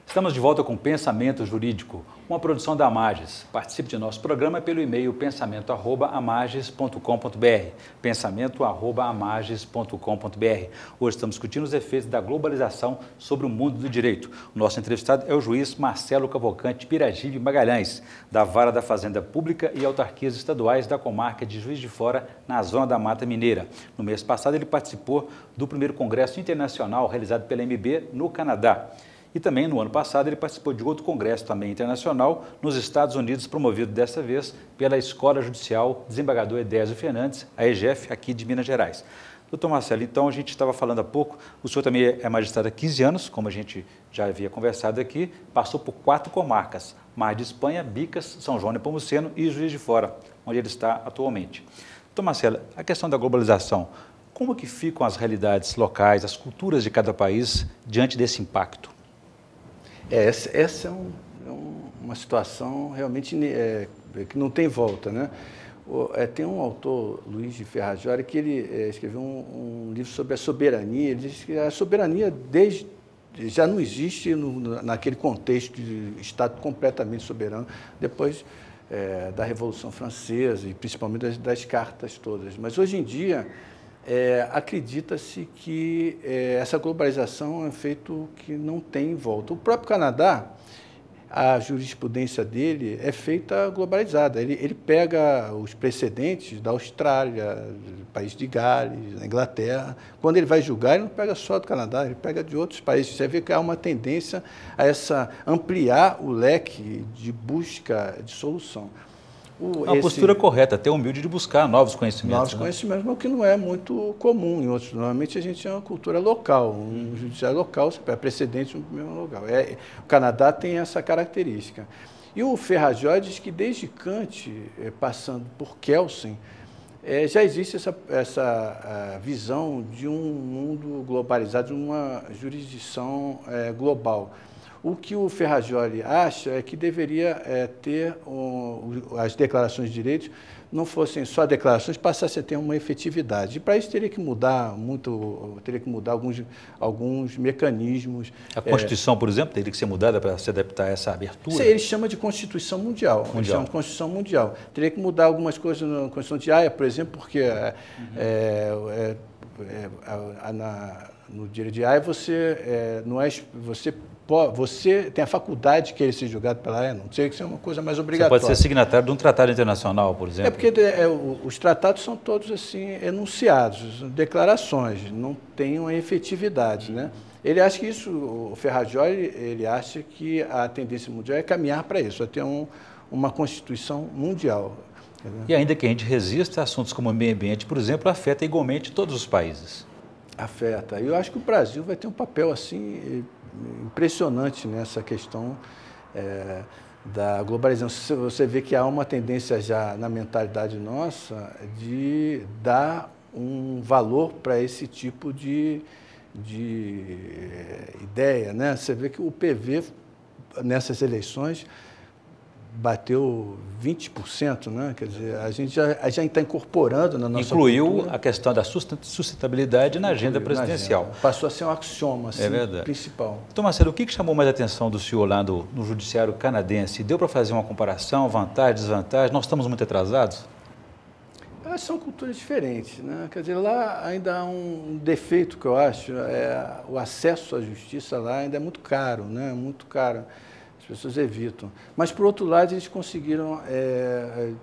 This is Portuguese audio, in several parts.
Estamos de volta com Pensamento Jurídico, uma produção da Amages. Participe de nosso programa pelo e-mail pensamento@amages.com.br, pensamento@amages.com.br. Hoje estamos discutindo os efeitos da globalização sobre o mundo do direito. O nosso entrevistado é o juiz Marcelo Cavalcante Piragibe Magalhães, da Vara da Fazenda Pública e Autarquias Estaduais da comarca de Juiz de Fora, na Zona da Mata Mineira. No mês passado, ele participou do primeiro Congresso Internacional realizado pela MB no Canadá. E também, no ano passado, ele participou de outro congresso também internacional nos Estados Unidos, promovido desta vez pela Escola Judicial Desembargador Edésio Fernandes, a EJF, aqui de Minas Gerais. Doutor Marcelo, então a gente estava falando há pouco, o senhor também é magistrado há 15 anos, como a gente já havia conversado aqui, passou por 4 comarcas, Mar de Espanha, Bicas, São João Nepomuceno e Juiz de Fora, onde ele está atualmente. Doutor Marcelo, a questão da globalização, como que ficam as realidades locais, as culturas de cada país diante desse impacto? Essa é uma situação realmente que não tem volta, né? Tem um autor, Luiz de Ferrajoli, que ele escreveu um livro sobre a soberania. Ele diz que a soberania já não existe naquele contexto de Estado completamente soberano, depois da Revolução Francesa e principalmente das cartas todas. Mas hoje em dia, acredita-se que essa globalização é um feito que não tem volta. O próprio Canadá, a jurisprudência dele é feita globalizada. Ele pega os precedentes da Austrália, do país de Gales, da Inglaterra. Quando ele vai julgar, ele não pega só do Canadá, ele pega de outros países. Você vê que há uma tendência a ampliar o leque de busca de solução. Uma postura correta, até humilde de buscar novos conhecimentos. Novos conhecimentos, mas o que não é muito comum em outros. Normalmente a gente tem uma cultura local, um judiciário local, você pega precedente no mesmo local. O Canadá tem essa característica. E o Ferrajoli diz que desde Kant, passando por Kelsen, já existe essa visão de um mundo globalizado, de uma jurisdição global. O que o Ferrajoli acha é que deveria ter as declarações de direitos não fossem só declarações, passassem a ter uma efetividade. E para isso teria que mudar alguns mecanismos. A Constituição, por exemplo, teria que ser mudada para se adaptar a essa abertura? Isso ele chama de Constituição Mundial. Ele chama de Constituição Mundial. Teria que mudar algumas coisas na Constituição de Haia, por exemplo, porque no direito de Haia você tem a faculdade de querer ser julgado pela AIA, não sei que isso é uma coisa mais obrigatória. Você pode ser signatário de um tratado internacional, por exemplo? Porque os tratados são todos assim enunciados, declarações, não têm uma efetividade, né? Ele acha que isso, o Ferrajoli, ele acha que a tendência mundial é caminhar para isso, é ter uma Constituição mundial. E ainda que a gente resista, assuntos como o meio ambiente, por exemplo, afeta igualmente todos os países. Afeta. Eu acho que o Brasil vai ter um papel assim impressionante nessa questão da globalização. Você vê que há uma tendência já na mentalidade nossa de dar um valor para esse tipo de ideia, né? Você vê que o PV, nessas eleições, bateu 20%, né? Quer dizer, a gente já está incorporando na nossa cultura. A questão da sustentabilidade na agenda presidencial. Passou a ser um axioma assim, principal. Então, Marcelo, o que chamou mais a atenção do senhor lá no judiciário canadense? Deu para fazer uma comparação, vantagem, desvantagem? Nós estamos muito atrasados? São culturas diferentes, né? Quer dizer, lá ainda há um defeito que eu acho, o acesso à justiça lá ainda é muito caro, né? Muito caro. As pessoas evitam. Mas, por outro lado, eles conseguiram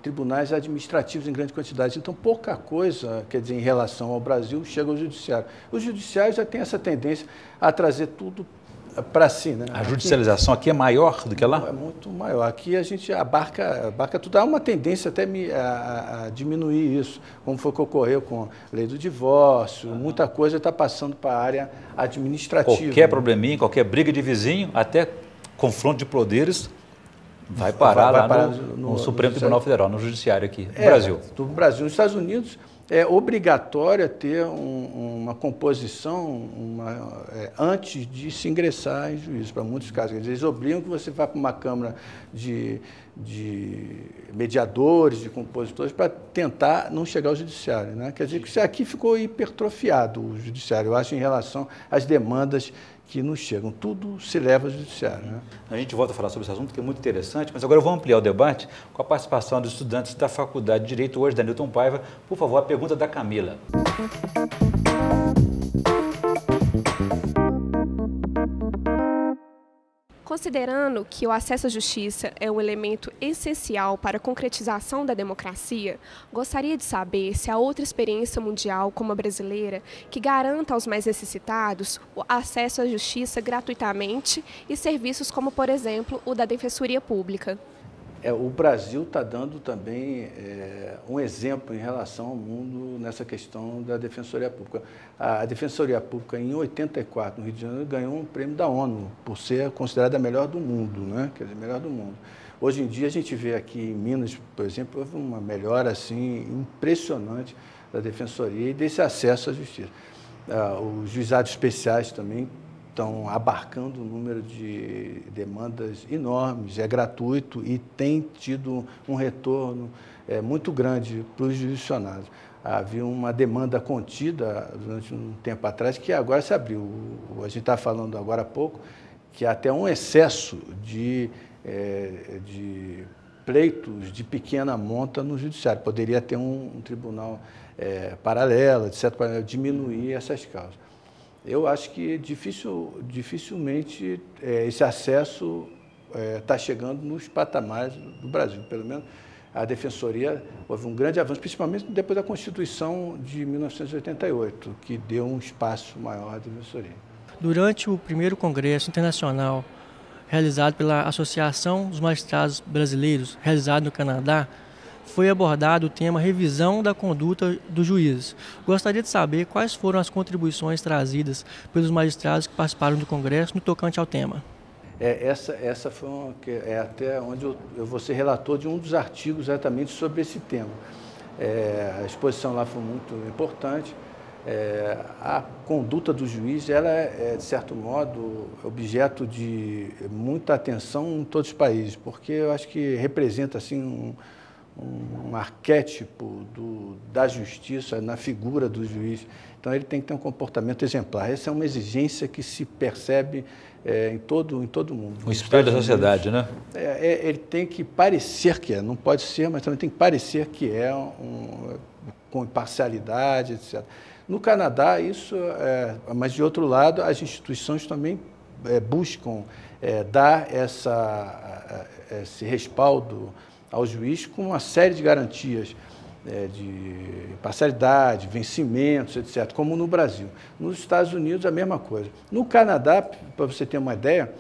tribunais administrativos em grande quantidade. Então, pouca coisa, quer dizer, em relação ao Brasil, chega ao judiciário. O judiciário já tem essa tendência a trazer tudo para si, né? A judicialização aqui é maior do que lá? É muito maior. Aqui a gente abarca tudo. Há uma tendência até a diminuir isso, como foi que ocorreu com a lei do divórcio. Muita coisa está passando para a área administrativa. Qualquer probleminha, qualquer briga de vizinho, até confronto de poderes, vai parar no Supremo Tribunal Federal, no Judiciário aqui, no Brasil. No Brasil. Nos Estados Unidos, é obrigatório ter uma composição antes de se ingressar em juízo, para muitos casos. Eles obrigam que você vá para uma Câmara de mediadores, de compositores, para tentar não chegar ao judiciário, né? Quer dizer que aqui ficou hipertrofiado o judiciário, eu acho, em relação às demandas que nos chegam. Tudo se leva ao judiciário, né? A gente volta a falar sobre esse assunto, que é muito interessante, mas agora eu vou ampliar o debate com a participação dos estudantes da Faculdade de Direito hoje, da Newton Paiva. Por favor, a pergunta da Camila. Considerando que o acesso à justiça é um elemento essencial para a concretização da democracia, gostaria de saber se há outra experiência mundial, como a brasileira, que garanta aos mais necessitados o acesso à justiça gratuitamente e serviços como, por exemplo, o da Defensoria Pública. O Brasil está dando também um exemplo em relação ao mundo nessa questão da Defensoria Pública. A Defensoria Pública, em 84, no Rio de Janeiro, ganhou um prêmio da ONU, por ser considerada a melhor do mundo, né? Quer dizer, melhor do mundo. Hoje em dia, a gente vê aqui em Minas, por exemplo, houve uma melhora assim, impressionante da Defensoria e desse acesso à justiça. Os juizados especiais também estão abarcando um número de demandas enormes, é gratuito e tem tido um retorno muito grande para os jurisdicionados. Havia uma demanda contida durante um tempo atrás que agora se abriu. A gente está falando agora há pouco que há até um excesso de pleitos de pequena monta no judiciário. Poderia ter um tribunal paralelo, etc., para diminuir essas causas. Eu acho que dificilmente esse acesso está chegando nos patamares do Brasil. Pelo menos a Defensoria houve um grande avanço, principalmente depois da Constituição de 1988, que deu um espaço maior à Defensoria. Durante o primeiro Congresso Internacional realizado pela Associação dos Magistrados Brasileiros, realizado no Canadá, foi abordado o tema revisão da conduta dos juízes. Gostaria de saber quais foram as contribuições trazidas pelos magistrados que participaram do Congresso no tocante ao tema. Essa foi até onde eu vou ser relator de um dos artigos exatamente sobre esse tema. A exposição lá foi muito importante. A conduta do juiz, ela é, de certo modo, objeto de muita atenção em todos os países, porque eu acho que representa assim, um arquétipo da justiça na figura do juiz. Então, ele tem que ter um comportamento exemplar. Essa é uma exigência que se percebe em todo o mundo. O espelho da sociedade, né? Ele tem que parecer que é, não pode ser, mas também tem que parecer que é, com imparcialidade, etc. No Canadá, isso mas, de outro lado, as instituições também buscam dar esse respaldo ao juiz com uma série de garantias de imparcialidade, vencimentos, etc., como no Brasil. Nos Estados Unidos, a mesma coisa. No Canadá, para você ter uma ideia,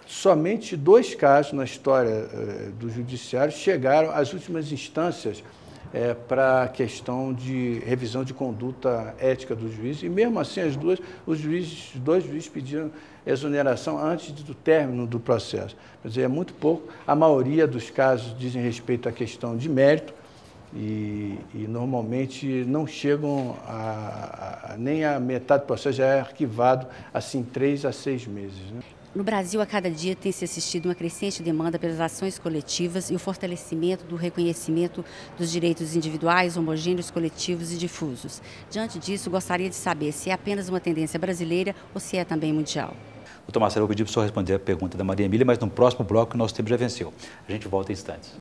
somente 2 casos na história do judiciário chegaram às últimas instâncias para a questão de revisão de conduta ética do juiz, e mesmo assim os 2 juízes pediram exoneração antes do término do processo. Quer dizer, é muito pouco. A maioria dos casos dizem respeito à questão de mérito e normalmente não chegam nem a metade do processo, já é arquivado assim 3 a 6 meses, né? No Brasil, a cada dia tem se assistido uma crescente demanda pelas ações coletivas e o fortalecimento do reconhecimento dos direitos individuais, homogêneos, coletivos e difusos. Diante disso, gostaria de saber se é apenas uma tendência brasileira ou se é também mundial. Doutor Marcelo, eu vou pedir para o senhor responder a pergunta da Maria Emília, mas no próximo bloco nosso tempo já venceu. A gente volta em instantes.